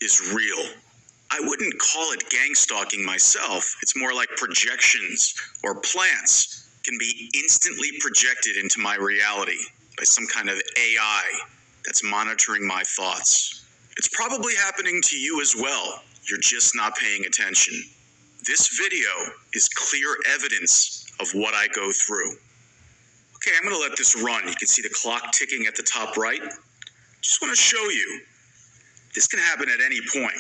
is real. I wouldn't call it gang stalking myself. It's more like projections or plants can be instantly projected into my reality by some kind of AI that's monitoring my thoughts. It's probably happening to you as well. You're just not paying attention. This video is clear evidence of what I go through. Okay, I'm going to let this run. You can see the clock ticking at the top right. Just want to show you. This can happen at any point.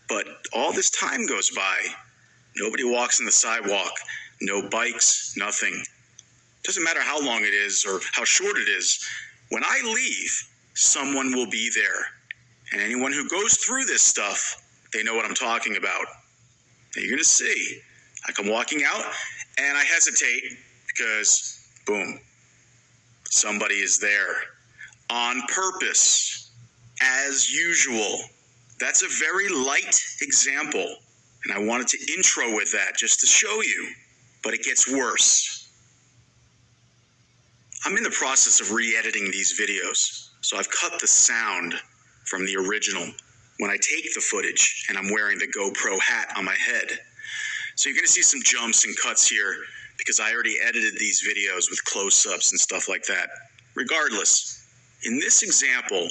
But all this time goes by. Nobody walks on the sidewalk. No bikes, nothing. Doesn't matter how long it is or how short it is. When I leave, someone will be there. And anyone who goes through this stuff, they know what I'm talking about. And you're going to see. I come walking out and I hesitate because, boom, somebody is there. On purpose, as usual. That's a very light example, and I wanted to intro with that just to show you, but it gets worse. I'm in the process of re-editing these videos, so I've cut the sound from the original when I take the footage and I'm wearing the GoPro hat on my head. So you're going to see some jumps and cuts here because I already edited these videos with close-ups and stuff like that. Regardless, in this example,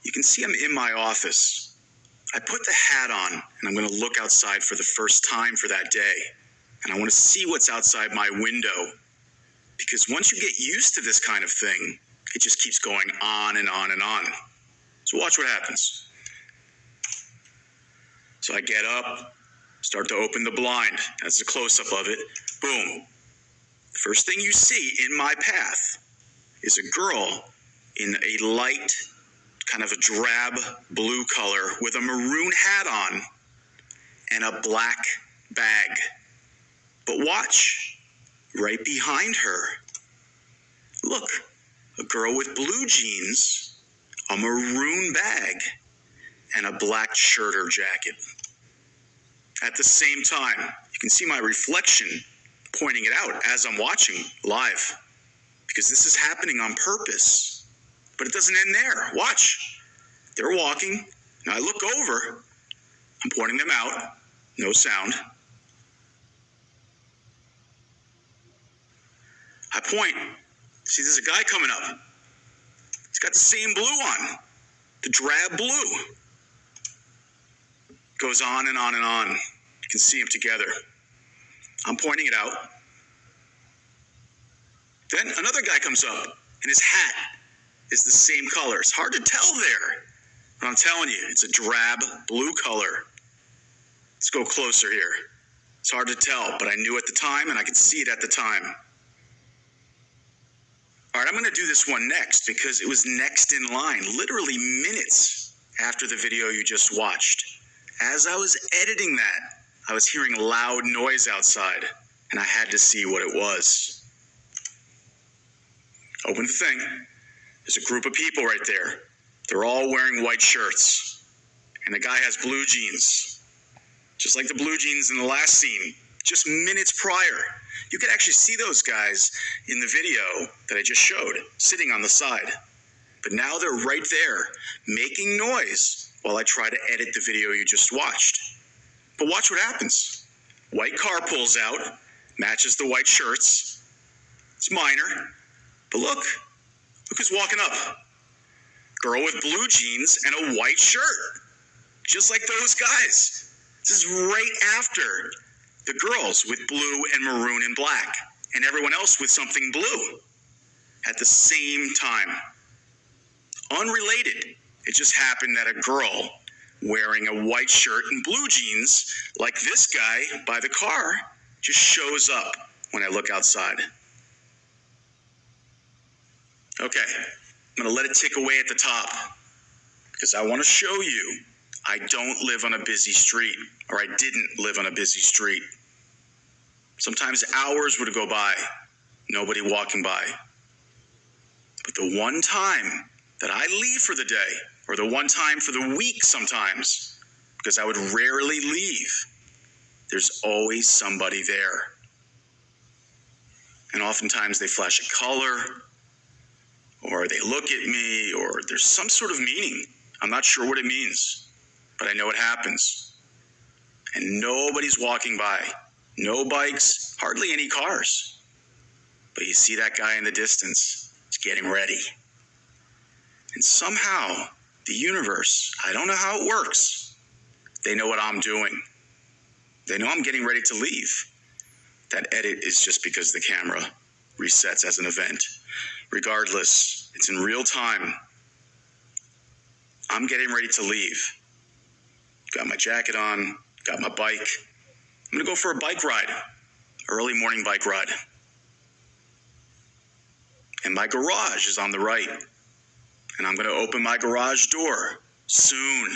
you can see I'm in my office. I put the hat on and I'm going to look outside for the first time for that day. And I want to see what's outside my window. Because once you get used to this kind of thing, it just keeps going on and on and on. So watch what happens. So I get up, start to open the blind. That's a close-up of it. Boom. First thing you see in my path is a girl in a light, kind of a drab blue color with a maroon hat on and a black bag. But watch, right behind her, look, a girl with blue jeans, a maroon bag, and a black shirt or jacket. At the same time, you can see my reflection pointing it out as I'm watching live, because this is happening on purpose. But it doesn't end there. Watch. They're walking. Now I look over. I'm pointing them out. No sound. I point. See, there's a guy coming up. He's got the same blue on. The drab blue. Goes on and on and on. You can see them together. I'm pointing it out. Then another guy comes up, and his hat is the same color. It's hard to tell there, but I'm telling you, it's a drab blue color. Let's go closer here. It's hard to tell, but I knew at the time, and I could see it at the time. All right, I'm going to do this one next because it was next in line, literally minutes after the video you just watched. As I was editing that, I was hearing loud noise outside, and I had to see what it was. Open the thing. There's a group of people right there. They're all wearing white shirts. And the guy has blue jeans. Just like the blue jeans in the last scene, just minutes prior. You could actually see those guys in the video that I just showed, sitting on the side. But now they're right there, making noise while I try to edit the video you just watched. But watch what happens. White car pulls out, matches the white shirts. It's minor, but look who's walking up. Girl with blue jeans and a white shirt. Just like those guys. This is right after the girls with blue and maroon and black. And everyone else with something blue. At the same time. Unrelated. It just happened that a girl wearing a white shirt and blue jeans, like this guy by the car, just shows up when I look outside. Okay, I'm going to let it tick away at the top because I want to show you I don't live on a busy street, or I didn't live on a busy street. Sometimes hours would go by, nobody walking by. But the one time that I leave for the day, or the one time for the week sometimes, because I would rarely leave, there's always somebody there. And oftentimes they flash a color, or they look at me, or there's some sort of meaning. I'm not sure what it means. but I know it happens. And nobody's walking by. No bikes, hardly any cars. But you see that guy in the distance. He's getting ready. And somehow, the universe, I don't know how it works, they know what I'm doing. They know I'm getting ready to leave. That edit is just because the camera resets as an event. Regardless, it's in real time. I'm getting ready to leave. Got my jacket on, got my bike. I'm gonna go for a bike ride, early morning bike ride. And my garage is on the right. And I'm gonna open my garage door soon.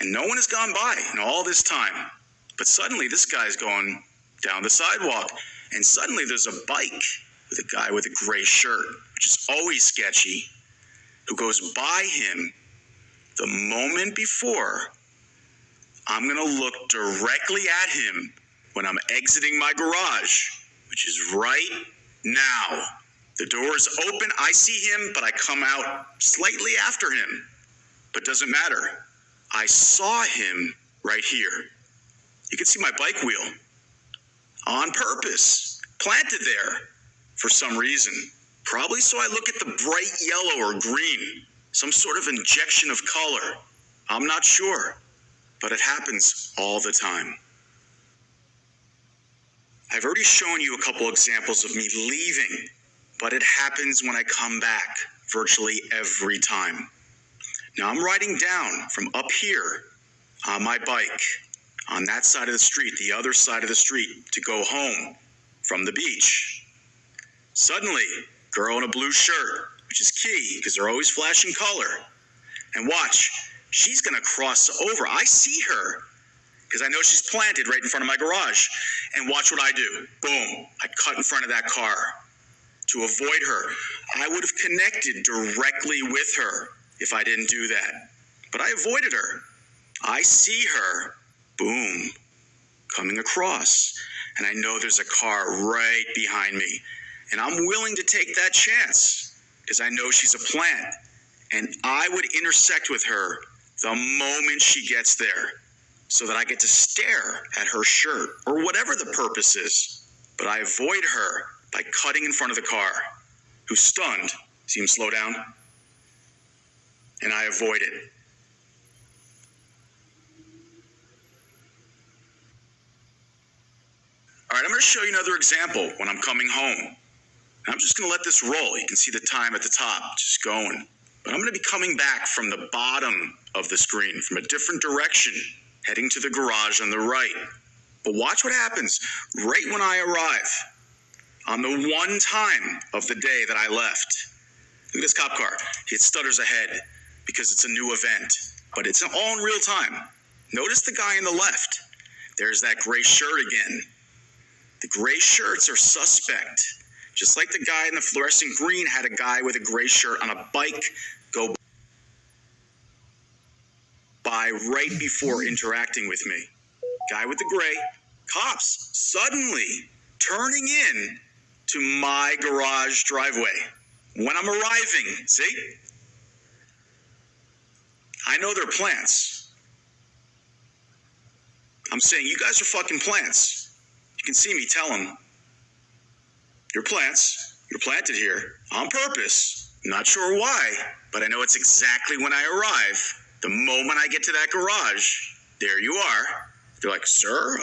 And no one has gone by in all this time. But suddenly this guy's going down the sidewalk. And suddenly there's a bike with a guy with a gray shirt, which is always sketchy, who goes by him the moment before. I'm going to look directly at him when I'm exiting my garage, which is right now. The door is open. I see him, but I come out slightly after him. But doesn't matter. I saw him right here. You can see my bike wheel on purpose, planted there for some reason. Probably so I look at the bright yellow or green, some sort of injection of color. I'm not sure, but it happens all the time. I've already shown you a couple examples of me leaving, but it happens when I come back virtually every time. Now I'm riding down from up here on my bike, on that side of the street, the other side of the street, to go home from the beach. Suddenly, girl in a blue shirt, which is key because they're always flashing color. And watch, she's gonna cross over. I see her because I know she's planted right in front of my garage. And watch what I do. Boom, I cut in front of that car to avoid her. I would have connected directly with her if I didn't do that. But I avoided her. I see her, boom, coming across. And I know there's a car right behind me. And I'm willing to take that chance because I know she's a plant. And I would intersect with her the moment she gets there so that I get to stare at her shirt or whatever the purpose is. But I avoid her by cutting in front of the car, who's stunned. See him slow down? And I avoid it. All right, I'm going to show you another example when I'm coming home. I'm just going to let this roll. You can see the time at the top just going. But I'm going to be coming back from the bottom of the screen, from a different direction, heading to the garage on the right. But watch what happens right when I arrive, on the one time of the day that I left. Look at this cop car. It stutters ahead because it's a new event, but it's all in real time. Notice the guy on the left. There's that gray shirt again. The gray shirts are suspect. Just like the guy in the fluorescent green had a guy with a gray shirt on a bike go by right before interacting with me. Guy with the gray, cops suddenly turning in to my garage driveway when I'm arriving. See? I know they're plants. I'm saying, you guys are fucking plants. You can see me tell them, you're plants. You're planted here on purpose. Not sure why, but I know it's exactly when I arrive. The moment I get to that garage, there you are. They're like, sir,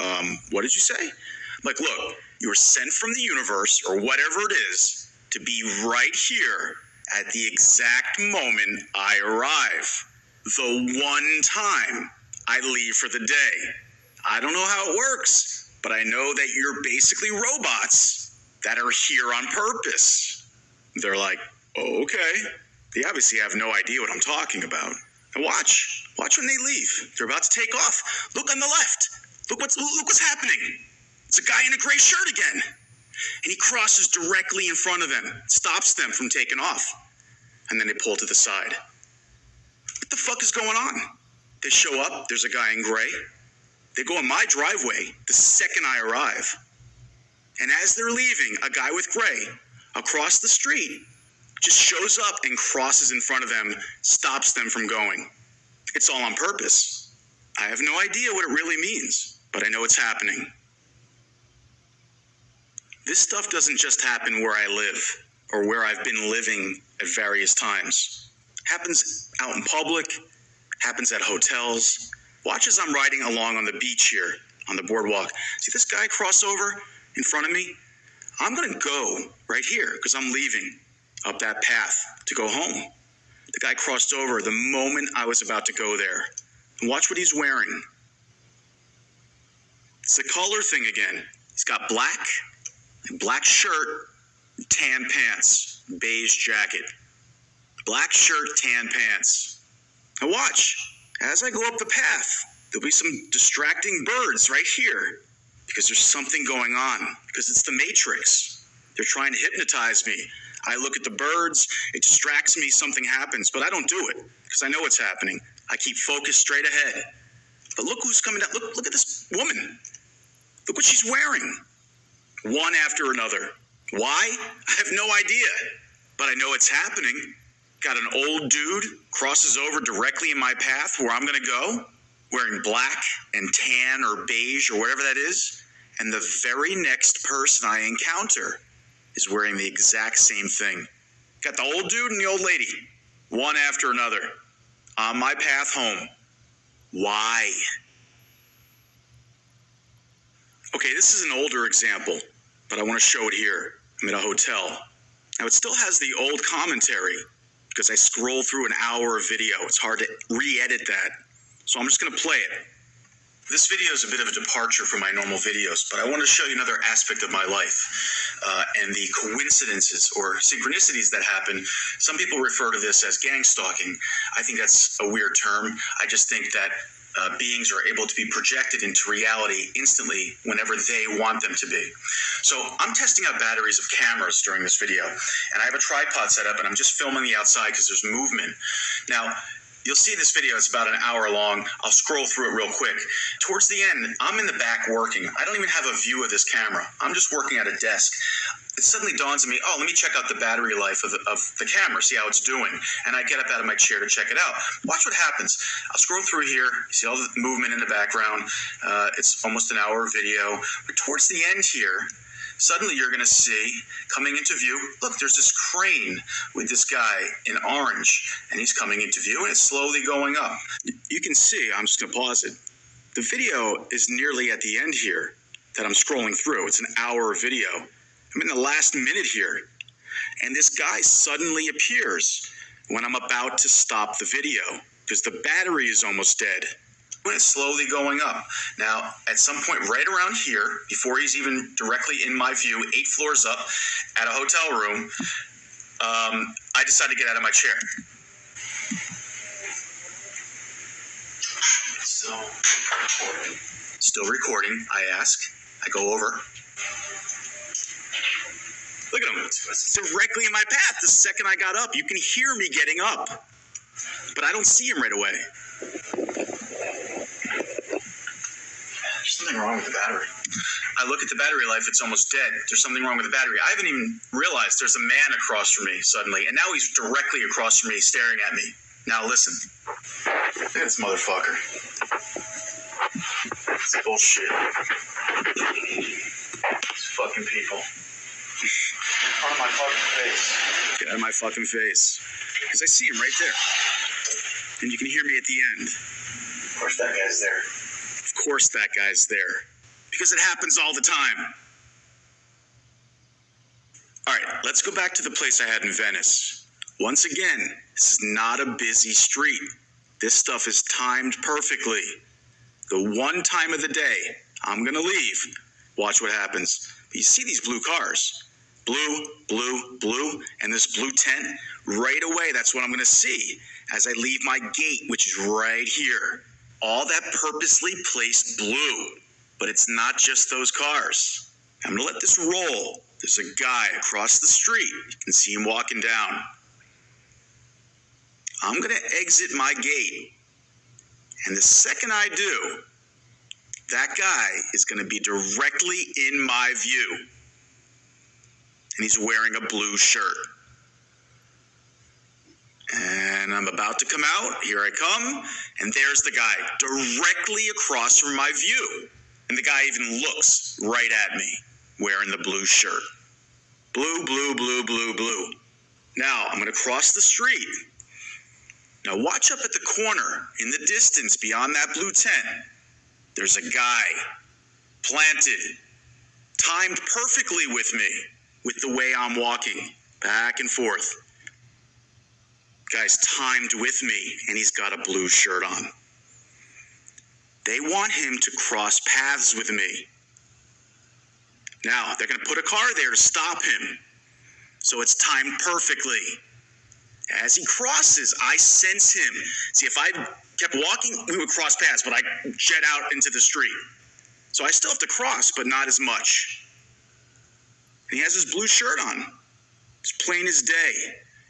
what did you say? I'm like, look, you were sent from the universe or whatever it is to be right here at the exact moment I arrive. The one time I leave for the day. I don't know how it works, but I know that you're basically robots that are here on purpose. They're like, oh, okay. They obviously have no idea what I'm talking about. And watch when they leave. They're about to take off. Look on the left. Look what's happening. It's a guy in a gray shirt again. And he crosses directly in front of them, stops them from taking off. And then they pull to the side. What the fuck is going on? They show up, there's a guy in gray. They go in my driveway the second I arrive. And as they're leaving, a guy with gray across the street just shows up and crosses in front of them, stops them from going. It's all on purpose. I have no idea what it really means, but I know it's happening. This stuff doesn't just happen where I live or where I've been living at various times. Happens out in public, happens at hotels. Watch as I'm riding along on the beach here, on the boardwalk. See this guy cross over in front of me? I'm gonna go right here because I'm leaving up that path to go home. The guy crossed over the moment I was about to go there. And watch what he's wearing. It's the color thing again. He's got black shirt, tan pants, beige jacket. Black shirt, tan pants. Now watch, as I go up the path, there'll be some distracting birds right here because there's something going on, because it's the Matrix. They're trying to hypnotize me. I look at the birds, it distracts me, something happens, but I don't do it because I know what's happening. I keep focused straight ahead. But look who's coming down. Look at this woman. Look what she's wearing. One after another. Why? I have no idea, but I know it's happening. Got an old dude crosses over directly in my path where I'm going to go, wearing black and tan or beige or whatever that is, and the very next person I encounter is wearing the exact same thing. Got the old dude and the old lady, one after another, on my path home. Why? Okay, this is an older example, but I want to show it here. I'm at a hotel. Now, it still has the old commentary because I scroll through an hour of video. It's hard to re-edit that. So I'm just going to play it. This video is a bit of a departure from my normal videos, but I want to show you another aspect of my life and the coincidences or synchronicities that happen. Some people refer to this as gang stalking. I think that's a weird term. I just think that beings are able to be projected into reality instantly whenever they want them to be. So I'm testing out batteries of cameras during this video, and I have a tripod set up, and I'm just filming the outside because there's movement. Now, you'll see this video, it's about an hour long. I'll scroll through it real quick. Towards the end, I'm in the back working. I don't even have a view of this camera. I'm just working at a desk. It suddenly dawns on me, oh, let me check out the battery life of the camera, see how it's doing. And I get up out of my chair to check it out. Watch what happens. I'll scroll through here. You see all the movement in the background. It's almost an hour video. But towards the end here, suddenly you're going to see, coming into view, look, there's this crane with this guy in orange, and he's coming into view, and it's slowly going up. You can see, I'm just going to pause it. The video is nearly at the end here that I'm scrolling through. It's an hour of video. I'm in the last minute here, and this guy suddenly appears when I'm about to stop the video because the battery is almost dead. When it's slowly going up. Now, at some point right around here, before he's even directly in my view, 8 floors up at a hotel room, I decide to get out of my chair. Still recording, I ask. I go over. Look at him. It's directly in my path. The second I got up, you can hear me getting up. But I don't see him right away. There's something wrong with the battery. I look at the battery life, it's almost dead. There's something wrong with the battery. I haven't even realized there's a man across from me suddenly, and now he's directly across from me, staring at me. Now listen. Look at this motherfucker. It's bullshit. These fucking people. Get out of my fucking face. Get out of my fucking face. Because I see him right there. And you can hear me at the end. Of course that guy's there. Of course that guy's there. Because it happens all the time. All right, let's go back to the place I had in Venice. Once again, this is not a busy street. This stuff is timed perfectly. The one time of the day I'm going to leave, watch what happens. You see these blue cars. Blue, blue, blue, and this blue tent. Right away, that's what I'm going to see as I leave my gate, which is right here. All that purposely placed blue. But it's not just those cars. I'm going to let this roll. There's a guy across the street. You can see him walking down. I'm going to exit my gate. And the second I do, that guy is going to be directly in my view. And he's wearing a blue shirt. And I'm about to come out. Here I come. And there's the guy directly across from my view. And the guy even looks right at me, wearing the blue shirt. Blue, blue, blue, blue, blue. Now, I'm going to cross the street. Now, watch up at the corner, in the distance beyond that blue tent. There's a guy, planted, timed perfectly with me, with the way I'm walking, back and forth. Guy's timed with me, and he's got a blue shirt on. They want him to cross paths with me. Now, they're going to put a car there to stop him. So it's timed perfectly. As he crosses, I sense him. See, if I kept walking, we would cross paths, but I jet out into the street. So I still have to cross, but not as much. And he has his blue shirt on. It's plain as day.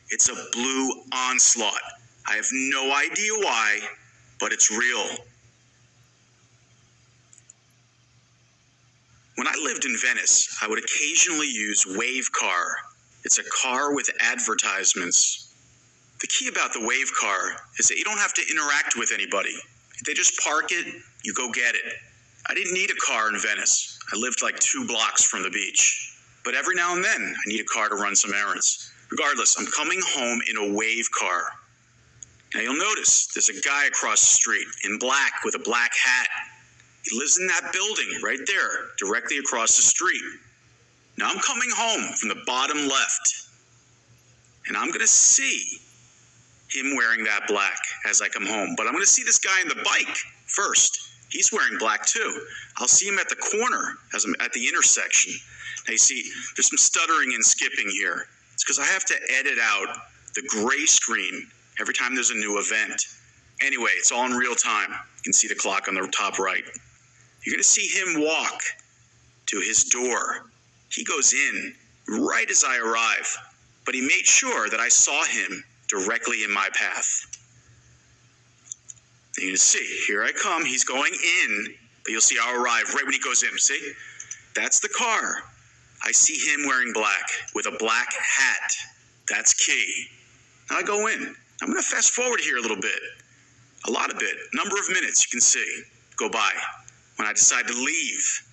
It's a blue onslaught. I have no idea why, but it's real. When I lived in Venice, I would occasionally use Wave Car. It's a car with advertisements. The key about the Wave Car is that you don't have to interact with anybody. They just park it, you go get it. I didn't need a car in Venice. I lived like 2 blocks from the beach. But every now and then, I need a car to run some errands. Regardless, I'm coming home in a Wave Car. Now you'll notice there's a guy across the street in black with a black hat. He lives in that building right there, directly across the street. Now I'm coming home from the bottom left, and I'm going to see him wearing that black as I come home. But I'm going to see this guy on the bike first. He's wearing black too. I'll see him at the corner as I'm at the intersection. Now you see, there's some stuttering and skipping here. It's because I have to edit out the gray screen every time there's a new event. Anyway, it's all in real time. You can see the clock on the top right. You're going to see him walk to his door. He goes in right as I arrive, but he made sure that I saw him directly in my path. And you can see, here I come. He's going in, but you'll see I'll arrive right when he goes in. See? That's the car. I see him wearing black with a black hat. That's key. Now I go in. I'm going to fast forward here a little bit. A lot of bit. Number of minutes you can see go by. When I decide to leave,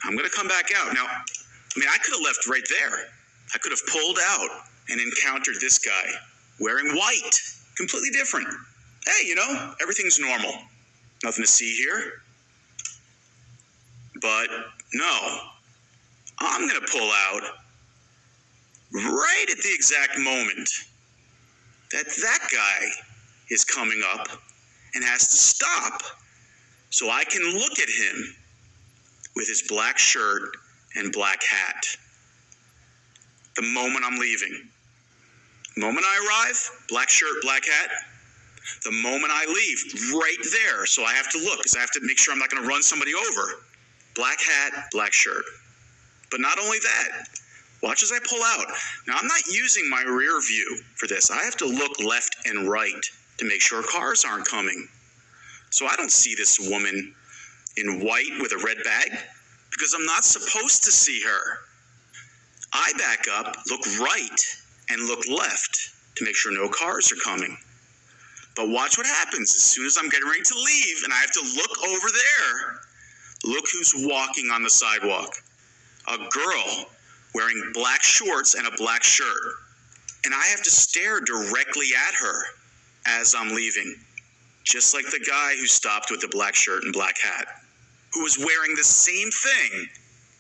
I'm going to come back out. Now, I could have left right there. I could have pulled out and encountered this guy wearing white. Completely different. Hey, everything's normal. Nothing to see here. But no, I'm going to pull out right at the exact moment that guy is coming up and has to stop so I can look at him with his black shirt and black hat. The moment I'm leaving. The moment I arrive, black shirt, black hat. The moment I leave, right there. So I have to look because I have to make sure I'm not going to run somebody over. Black hat, black shirt. But not only that, watch as I pull out. Now, I'm not using my rear view for this. I have to look left and right to make sure cars aren't coming. So I don't see this woman in white with a red bag because I'm not supposed to see her. I back up, look right, and look left to make sure no cars are coming. But watch what happens as soon as I'm getting ready to leave and I have to look over there. Look who's walking on the sidewalk. A girl wearing black shorts and a black shirt. And I have to stare directly at her as I'm leaving. Just like the guy who stopped with the black shirt and black hat, who was wearing the same thing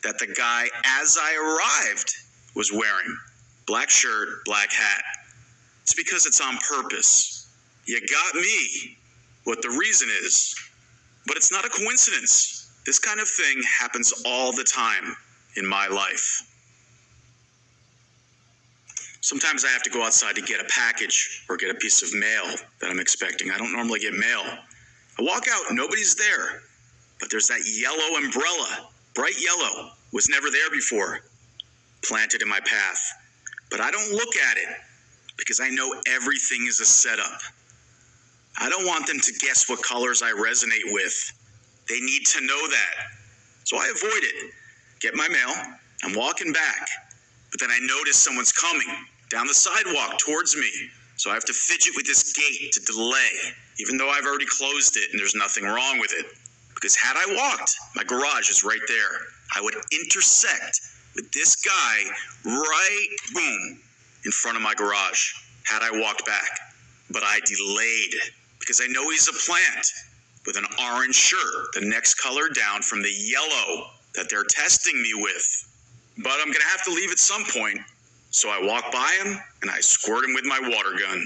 that the guy, as I arrived, was wearing. Black shirt, black hat. It's because it's on purpose. You got me, what the reason is. But it's not a coincidence. This kind of thing happens all the time in my life. Sometimes I have to go outside to get a package or get a piece of mail that I'm expecting. I don't normally get mail. I walk out, nobody's there. But there's that yellow umbrella, bright yellow, was never there before, planted in my path. But I don't look at it because I know everything is a setup. I don't want them to guess what colors I resonate with. They need to know that. So I avoid it. Get my mail. I'm walking back. But then I notice someone's coming down the sidewalk towards me. So I have to fidget with this gate to delay, even though I've already closed it and there's nothing wrong with it. Because had I walked, my garage is right there. I would intersect with this guy right, boom, in front of my garage, had I walked back. But I delayed because I know he's a plant with an orange shirt, the next color down from the yellow that they're testing me with. But I'm going to have to leave at some point. So I walk by him and I squirt him with my water gun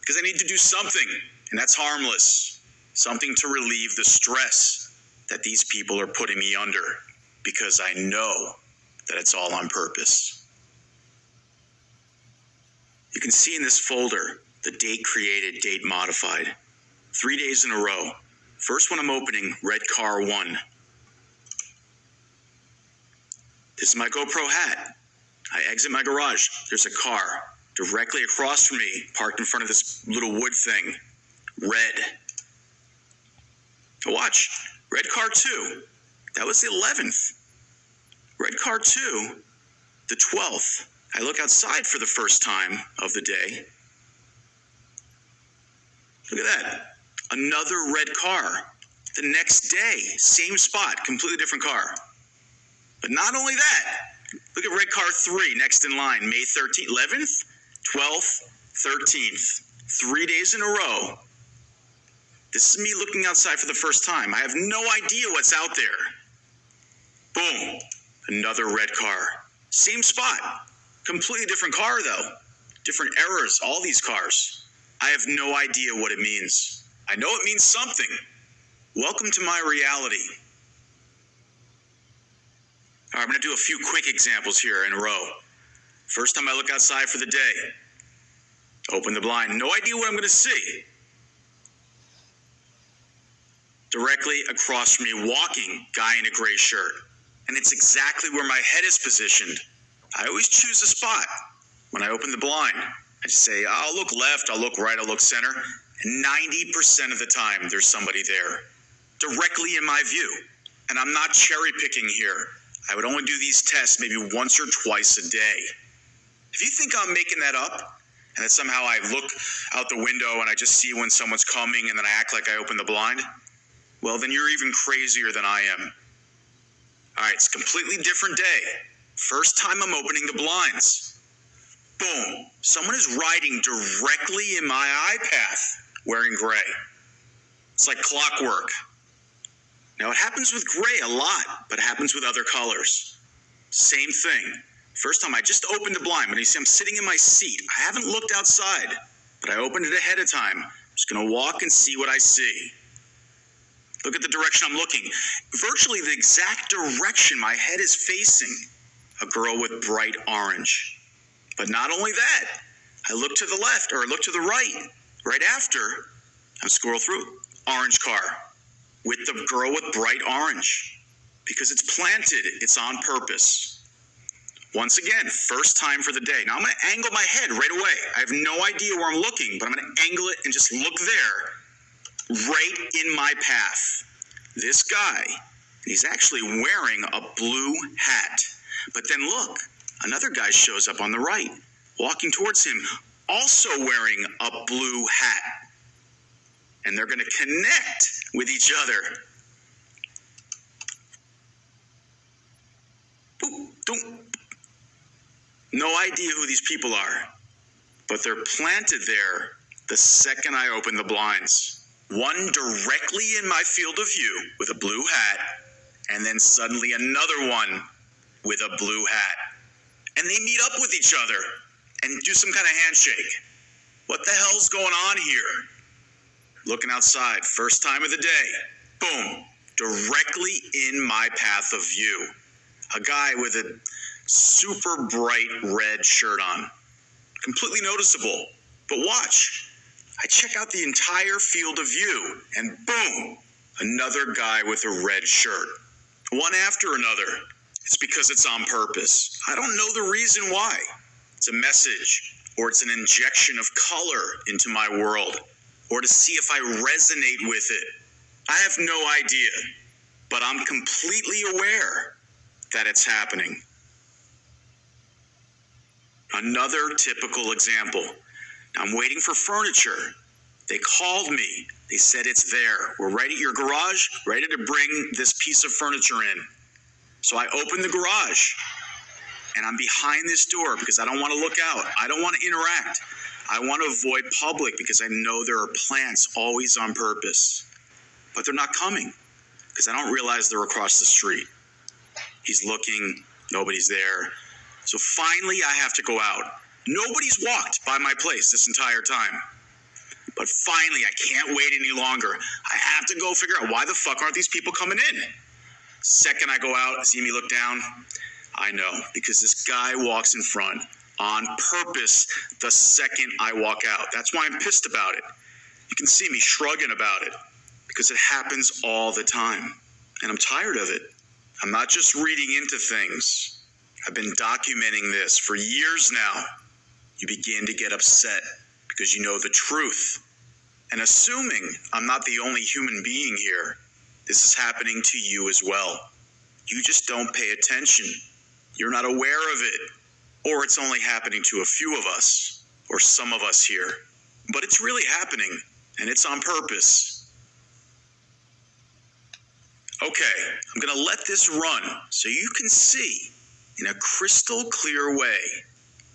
because I need to do something, and that's harmless. Something to relieve the stress that these people are putting me under, because I know that it's all on purpose. You can see in this folder the date created, date modified. 3 days in a row. First one I'm opening, red car 1. This is my GoPro hat. I exit my garage. There's a car directly across from me, parked in front of this little wood thing. Red. Now watch. Red car 2. That was the 11th. Red car 2, the 12th. I look outside for the first time of the day. Look at that. Another red car. The next day, same spot, completely different car. But not only that, look at red car 3 next in line, May 13th, 11th, 12th, 13th. 3 days in a row. This is me looking outside for the first time. I have no idea what's out there. Boom, another red car. Same spot, completely different car though. Different errors, all these cars. I have no idea what it means. I know it means something. Welcome to my reality. All right, I'm going to do a few quick examples here in a row. First time I look outside for the day. Open the blind. No idea what I'm going to see. Directly across from me, walking, guy in a gray shirt. And it's exactly where my head is positioned. I always choose a spot when I open the blind. I just say, I'll look left, I'll look right, I'll look center. And 90% of the time, there's somebody there. Directly in my view. And I'm not cherry picking here. I would only do these tests maybe once or twice a day. If you think I'm making that up, and that somehow I look out the window and I just see when someone's coming and then I act like I open the blind, well, then you're even crazier than I am. All right, it's a completely different day. First time I'm opening the blinds. Boom, someone is riding directly in my eye path wearing gray. It's like clockwork. Now, it happens with gray a lot, but it happens with other colors. Same thing. First time I just opened the blind, but you see I'm sitting in my seat. I haven't looked outside, but I opened it ahead of time. I'm just going to walk and see what I see. Look at the direction I'm looking. Virtually the exact direction my head is facing. A girl with bright orange. But not only that, I look to the left or I look to the right. Right after, I scroll through. Orange car with the girl with bright orange. Because it's planted, it's on purpose. Once again, first time for the day. Now I'm going to angle my head right away. I have no idea where I'm looking, but I'm going to angle it and just look there. Right in my path. This guy, he's actually wearing a blue hat. But then look, another guy shows up on the right, walking towards him, also wearing a blue hat. And they're going to connect with each other. Boop, doop. No idea who these people are, but they're planted there the second I open the blinds. One directly in my field of view with a blue hat, and then suddenly another one with a blue hat. And they meet up with each other and do some kind of handshake. What the hell's going on here? Looking outside, first time of the day. Boom, directly in my path of view. A guy with a super bright red shirt on. Completely noticeable. But watch. I check out the entire field of view, and boom, another guy with a red shirt. One after another. It's because it's on purpose. I don't know the reason why. It's a message, or it's an injection of color into my world, or to see if I resonate with it. I have no idea, but I'm completely aware that it's happening. Another typical example. I'm waiting for furniture. They called me. They said it's there. We're right at your garage, ready to bring this piece of furniture in. So I open the garage, and I'm behind this door because I don't want to look out. I don't want to interact. I want to avoid public because I know there are plants always on purpose. But they're not coming because I don't realize they're across the street. He's looking, nobody's there. So finally I have to go out. Nobody's walked by my place this entire time. But finally, I can't wait any longer. I have to go figure out why the fuck aren't these people coming in? Second I go out, see me look down, I know, because this guy walks in front on purpose the second I walk out. That's why I'm pissed about it. You can see me shrugging about it because it happens all the time. And I'm tired of it. I'm not just reading into things. I've been documenting this for years now. You begin to get upset because you know the truth. And assuming I'm not the only human being here, this is happening to you as well. You just don't pay attention. You're not aware of it. Or it's only happening to a few of us, or some of us here. But it's really happening, and it's on purpose. Okay, I'm gonna let this run so you can see in a crystal clear way,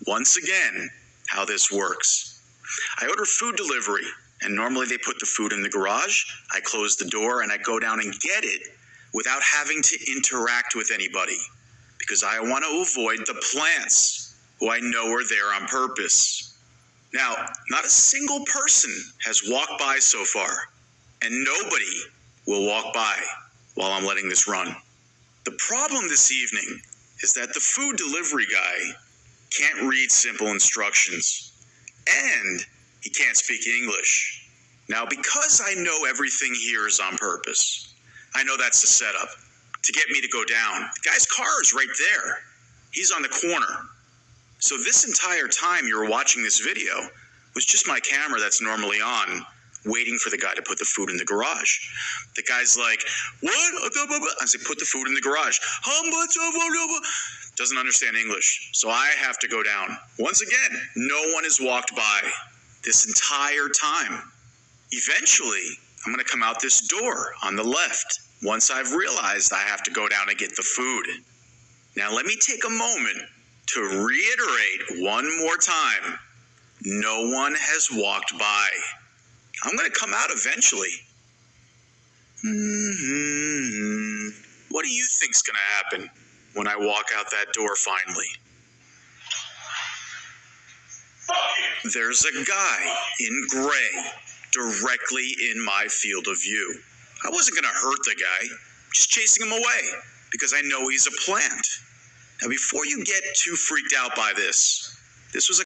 once again, how this works. I order food delivery, and normally they put the food in the garage. I close the door and I go down and get it without having to interact with anybody because I want to avoid the plants who I know are there on purpose. Now, not a single person has walked by so far, and nobody will walk by while I'm letting this run. The problem this evening is that the food delivery guy can't read simple instructions, and he can't speak English. Now, because I know everything here is on purpose, I know that's the setup to get me to go down. The guy's car is right there. He's on the corner. So this entire time you were watching this video was just my camera that's normally on, waiting for the guy to put the food in the garage. The guy's like, what? I say, put the food in the garage. Doesn't understand English. So I have to go down. Once again, no one has walked by this entire time. Eventually, I'm going to come out this door on the left once I've realized I have to go down and get the food. Now let me take a moment to reiterate one more time. No one has walked by. I'm going to come out eventually. What do you think's going to happen when I walk out that door finally? There's a guy in gray directly in my field of view. I wasn't going to hurt the guy, just chasing him away because I know he's a plant. Now, before you get too freaked out by this was a